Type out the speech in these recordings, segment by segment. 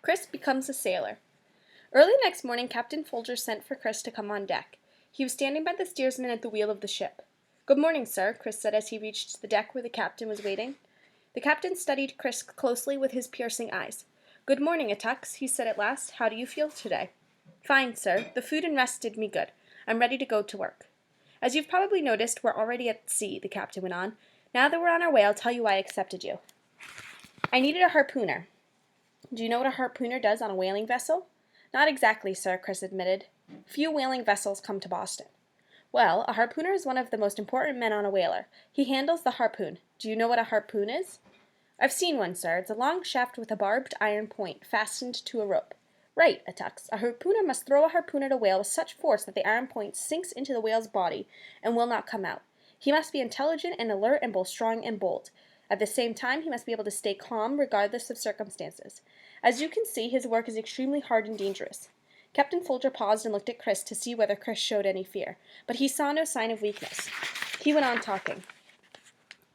Cris becomes a sailor. Early next morning, Captain Folger sent for Cris to come on deck. He was standing by the steersman at the wheel of the ship. "Good morning, sir," Cris said as he reached the deck where the captain was waiting. The captain studied Cris closely with his piercing eyes. "Good morning, Attucks," he said at last. "How do you feel today?" "Fine, sir. The food and rest did me good. I'm ready to go to work." "As you've probably noticed, we're already at sea," the captain went on. "Now that we're on our way, I'll tell you why I accepted you. I needed a harpooner." "Do you know what a harpooner does on a whaling vessel?" "Not exactly, sir," Cris admitted. "Few whaling vessels come to Boston." "Well, a harpooner is one of the most important men on a whaler. He handles the harpoon. Do you know what a harpoon is?" "I've seen one, sir. It's a long shaft with a barbed iron point fastened to a rope." "Right, Attucks. A harpooner must throw a harpoon at a whale with such force that the iron point sinks into the whale's body and will not come out. He must be intelligent and alert and both strong and bold. At the same time, he must be able to stay calm regardless of circumstances. As you can see, his work is extremely hard and dangerous." Captain Folger paused and looked at Cris to see whether Cris showed any fear, but he saw no sign of weakness. He went on talking.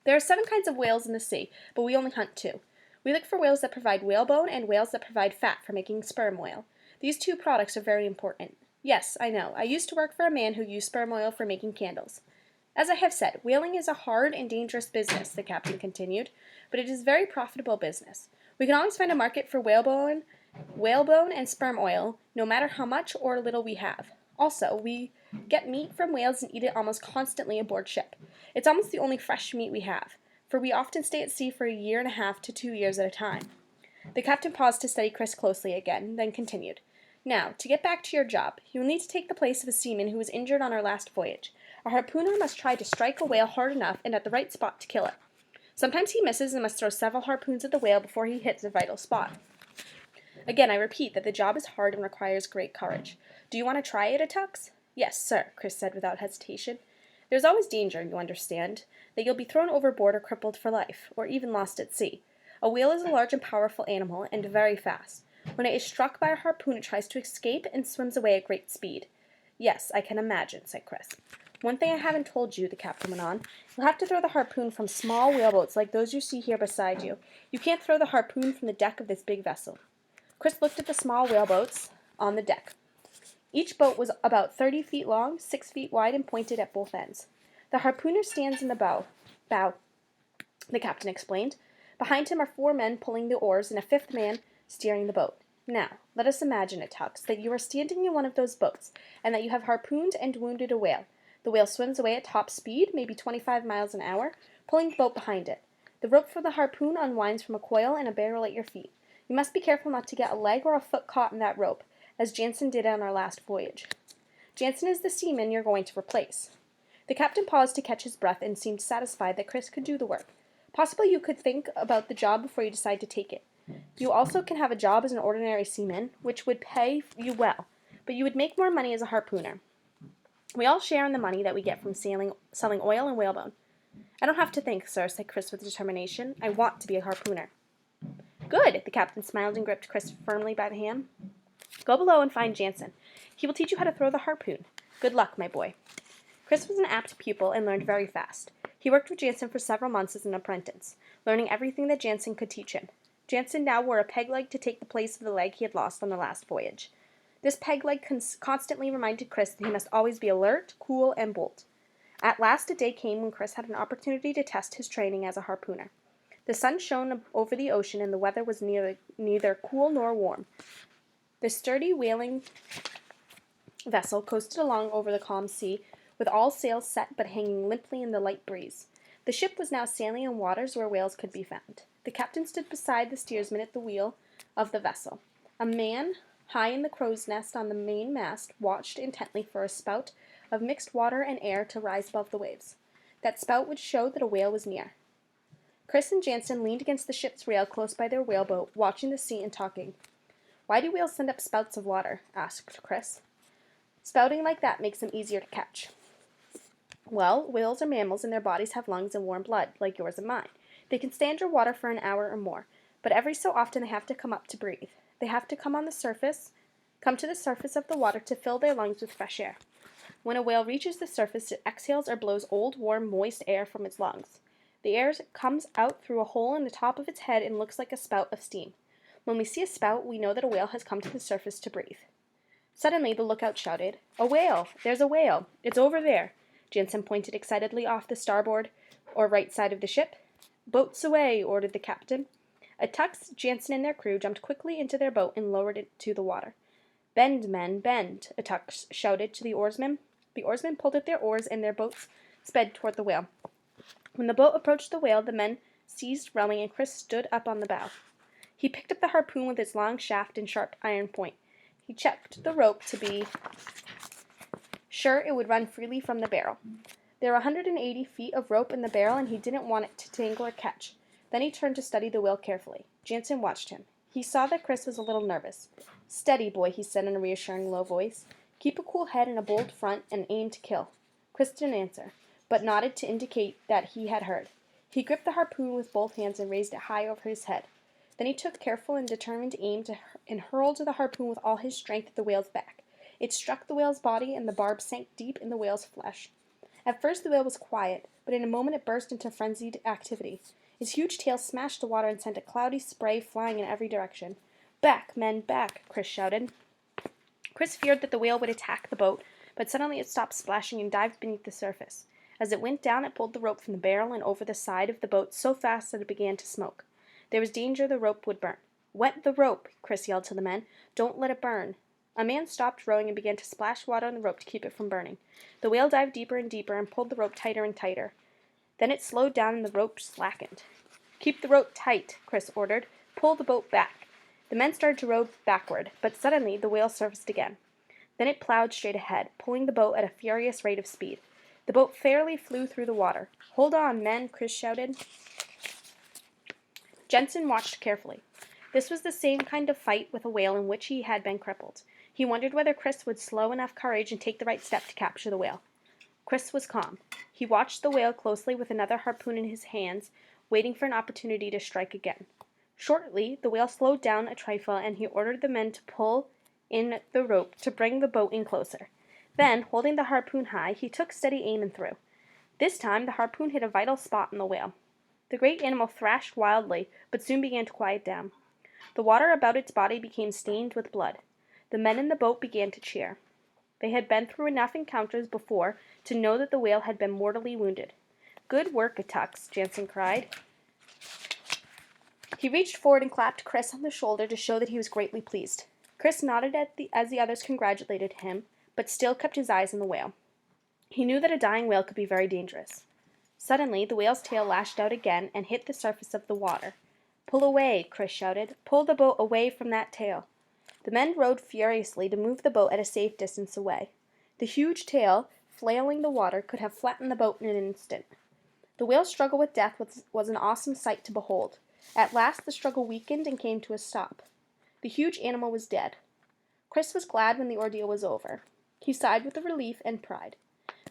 "There are 7 kinds of whales in the sea, but we only hunt 2. We look for whales that provide whalebone and whales that provide fat for making sperm oil. These 2 products are very important. Yes, I know. I used to work for a man who used sperm oil for making candles. As I have said, whaling is a hard and dangerous business," the captain continued, "but it is very profitable business. We can always find a market for whalebone and sperm oil, no matter how much or little we have. Also, we get meat from whales and eat it almost constantly aboard ship. It's almost the only fresh meat we have, for we often stay at sea for a year and a half to 2 years at a time." The captain paused to study Cris closely again, then continued. "Now, to get back to your job, you will need to take the place of a seaman who was injured on our last voyage. A harpooner must try to strike a whale hard enough and at the right spot to kill it. Sometimes he misses and must throw several harpoons at the whale before he hits a vital spot. Again, I repeat that the job is hard and requires great courage. Do you want to try it, Attucks?" "Yes, sir," Cris said without hesitation. "There's always danger, you understand, that you'll be thrown overboard or crippled for life, or even lost at sea. A whale is a large and powerful animal, and very fast. When it is struck by a harpoon, it tries to escape and swims away at great speed." "Yes, I can imagine," said Cris. "One thing I haven't told you," the captain went on. "You'll have to throw the harpoon from small whaleboats like those you see here beside you. You can't throw the harpoon from the deck of this big vessel." Cris looked at the small whaleboats on the deck. Each boat was about 30 feet long, 6 feet wide, and pointed at both ends. "The harpooner stands in the bow, the captain explained. "Behind him are 4 men pulling the oars and a 5th man steering the boat. Now, let us imagine, Attucks, that you are standing in one of those boats, and that you have harpooned and wounded a whale. The whale swims away at top speed, maybe 25 miles an hour, pulling the boat behind it. The rope for the harpoon unwinds from a coil and a barrel at your feet. You must be careful not to get a leg or a foot caught in that rope, as Jansen did on our last voyage. Jansen is the seaman you're going to replace." The captain paused to catch his breath and seemed satisfied that Cris could do the work. "Possibly you could think about the job before you decide to take it. You also can have a job as an ordinary seaman, which would pay you well, but you would make more money as a harpooner. We all share in the money that we get from selling oil and whalebone." "I don't have to think, sir," said Cris with determination. "I want to be a harpooner." "Good!" The captain smiled and gripped Cris firmly by the hand. "Go below and find Jansen. He will teach you how to throw the harpoon. Good luck, my boy." Cris was an apt pupil and learned very fast. He worked with Jansen for several months as an apprentice, learning everything that Jansen could teach him. Jansen now wore a peg leg to take the place of the leg he had lost on the last voyage. This peg leg constantly reminded Cris that he must always be alert, cool, and bold. At last a day came when Cris had an opportunity to test his training as a harpooner. The sun shone over the ocean and the weather was neither cool nor warm. The sturdy whaling vessel coasted along over the calm sea, with all sails set but hanging limply in the light breeze. The ship was now sailing in waters where whales could be found. The captain stood beside the steersman at the wheel of the vessel. A man, high in the crow's nest on the main mast, watched intently for a spout of mixed water and air to rise above the waves. That spout would show that a whale was near. Cris and Jansen leaned against the ship's rail close by their whaleboat, watching the sea and talking. "Why do whales send up spouts of water?" asked Cris. "Spouting like that makes them easier to catch." "Well, whales are mammals and their bodies have lungs and warm blood, like yours and mine. They can stay under water for an hour or more, but every so often they have to come up to breathe. They have to come to the surface of the water to fill their lungs with fresh air. When a whale reaches the surface, it exhales or blows old, warm, moist air from its lungs. The air comes out through a hole in the top of its head and looks like a spout of steam. When we see a spout, we know that a whale has come to the surface to breathe. Suddenly, the lookout shouted, "A whale! There's a whale! It's over there!" Jansen pointed excitedly off the starboard or right side of the ship. "Boats away!" ordered the captain. Attucks, Jansen, and their crew jumped quickly into their boat and lowered it to the water. "Bend, men, bend!" Attucks shouted to the oarsmen. The oarsmen pulled at their oars, and their boats sped toward the whale. When the boat approached the whale, the men ceased rowing, and Cris stood up on the bow. He picked up the harpoon with its long shaft and sharp iron point. He checked the rope to be sure it would run freely from the barrel. There were 180 feet of rope in the barrel, and he didn't want it to tangle or catch. Then he turned to study the whale carefully. Jansen watched him. He saw that Cris was a little nervous. "Steady, boy," he said in a reassuring low voice. "Keep a cool head and a bold front, and aim to kill." Cris didn't answer, but nodded to indicate that he had heard. He gripped the harpoon with both hands and raised it high over his head. Then he took careful and determined aim and hurled the harpoon with all his strength at the whale's back. It struck the whale's body, and the barb sank deep in the whale's flesh. At first the whale was quiet, but in a moment it burst into frenzied activity. Its huge tail smashed the water and sent a cloudy spray flying in every direction. "Back, men, back!" Cris shouted. Cris feared that the whale would attack the boat, but suddenly it stopped splashing and dived beneath the surface. As it went down, it pulled the rope from the barrel and over the side of the boat so fast that it began to smoke. There was danger the rope would burn. "Wet the rope!" Cris yelled to the men. "Don't let it burn." A man stopped rowing and began to splash water on the rope to keep it from burning. The whale dived deeper and deeper and pulled the rope tighter and tighter. Then it slowed down and the rope slackened. "Keep the rope tight," Cris ordered. "Pull the boat back." The men started to row backward, but suddenly the whale surfaced again. Then it plowed straight ahead, pulling the boat at a furious rate of speed. The boat fairly flew through the water. "Hold on, men," Cris shouted. Jansen watched carefully. This was the same kind of fight with a whale in which he had been crippled. He wondered whether Cris would slow enough courage and take the right step to capture the whale. Cris was calm. He watched the whale closely with another harpoon in his hands, waiting for an opportunity to strike again. Shortly, the whale slowed down a trifle, and he ordered the men to pull in the rope to bring the boat in closer. Then, holding the harpoon high, he took steady aim and threw. This time, the harpoon hit a vital spot in the whale. The great animal thrashed wildly, but soon began to quiet down. The water about its body became stained with blood. The men in the boat began to cheer. They had been through enough encounters before to know that the whale had been mortally wounded. "Good work, Attucks," Jansen cried. He reached forward and clapped Cris on the shoulder to show that he was greatly pleased. Cris nodded as the others congratulated him, but still kept his eyes on the whale. He knew that a dying whale could be very dangerous. Suddenly, the whale's tail lashed out again and hit the surface of the water. "Pull away," Cris shouted. "Pull the boat away from that tail." The men rowed furiously to move the boat at a safe distance away. The huge tail, flailing the water, could have flattened the boat in an instant. The whale's struggle with death was an awesome sight to behold. At last the struggle weakened and came to a stop. The huge animal was dead. Cris was glad when the ordeal was over. He sighed with relief and pride.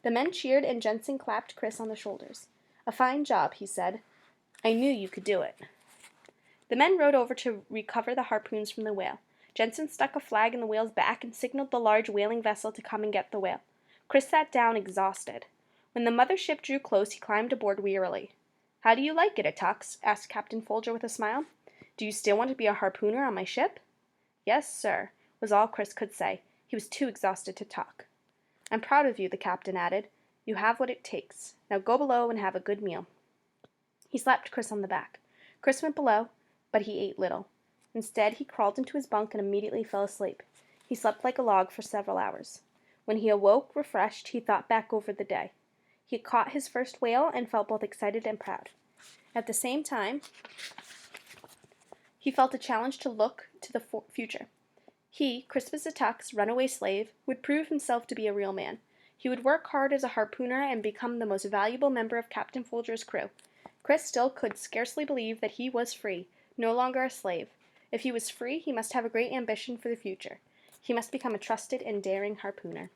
The men cheered, and Jansen clapped Cris on the shoulders. "A fine job," he said. "I knew you could do it." The men rowed over to recover the harpoons from the whale. Jansen stuck a flag in the whale's back and signaled the large whaling vessel to come and get the whale. Cris sat down, exhausted. When the mother ship drew close, he climbed aboard wearily. "How do you like it, Attucks?" asked Captain Folger with a smile. "Do you still want to be a harpooner on my ship?" "Yes, sir," was all Cris could say. He was too exhausted to talk. "I'm proud of you," the captain added. "You have what it takes. Now go below and have a good meal." He slapped Cris on the back. Cris went below, but he ate little. Instead, he crawled into his bunk and immediately fell asleep. He slept like a log for several hours. When he awoke, refreshed, he thought back over the day. He had caught his first whale and felt both excited and proud. At the same time, he felt a challenge to look to the future. He, Crispus Attucks, runaway slave, would prove himself to be a real man. He would work hard as a harpooner and become the most valuable member of Captain Folger's crew. Cris still could scarcely believe that he was free, no longer a slave. If he was free, he must have a great ambition for the future. He must become a trusted and daring harpooner.